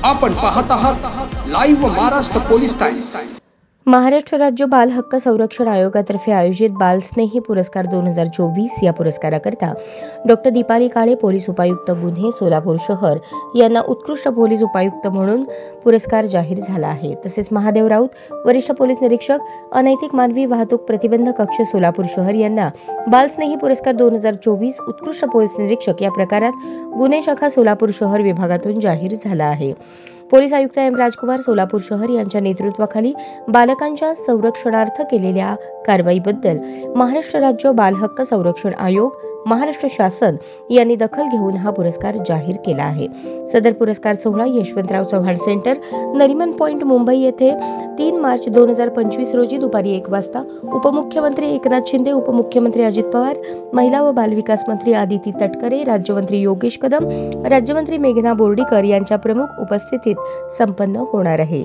आपण पाहत आहात live Maharashtra police times. Maharashtra राज्य बाल हक्क संरक्षण आयोगातर्फे आयोजित बालस्नेही पुरस्कार 2024 या पुरस्काराकरता डॉक्टर दीपाली काळे, पोलीस उपायुक्त गुन्हे सोलापूर शहर यांना उत्कृष्ट पोलीस उपायुक्त म्हणून पुरस्कार जाहीर झाला आहे। तसेच महादेव राऊत, वरिष्ठ पोलीस निरीक्षक, अनैतिक मानवी वाहतूक प्रतिबंध कक्ष सोलापूर शहर यांना बालस्नेही पुरस्कार 2024 उत्कृष्ट पोलीस निरीक्षक या प्रकारात गुन्हे शाखा सोलापूर शहर विभागातून जाहीर झाला आहे। पोलीस आयुक्त एम राजकुमार, सोलापूर शहर यांच्या नेतृत्वाखाली बालकांच्या संरक्षणार्थ केलेल्या कारवाईबद्दल महाराष्ट्र राज्य बाल हक्क संरक्षण आयोग, महाराष्ट्र शासन यांनी दखल घेऊन हा पुरस्कार जाहीर केला आहे। सदर पुरस्कार सोहळा यशवंतराव चव्हाण सेंटर, नरिमन पॉइंट, मुंबई येथे 3 मार्च 2025 रोजी दुपारी 1 वाजता उपमुख्यमंत्री एकनाथ शिंदे, उपमुख्यमंत्री अजित पवार, महिला व बालविकास मंत्री आदिती तटकरे, राज्यमंत्री योगेश कदम, राज्यमंत्री मेघना बोर्डीकर यांच्या प्रमुख उपस्थितीत संपन्न होणार आहे।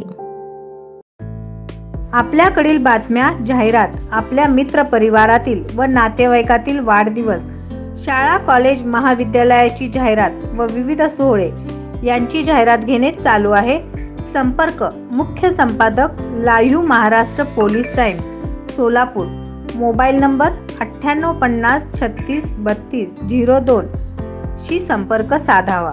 आपल्याकडील बातम्या, जाहिरात, आपल्या मित्र परिवारातील व नातेवाईकातील वाढदिवस, शाळा, कॉलेज, महाविद्यालयाची जाहिरात व विविध सोहळे यांची जाहिरात घेणे चालू आहे। संपर्क मुख्य संपादक, live Maharashtra police times, Solapur. Mobile number 9850 36 32 02 शी संपर्क साधावा।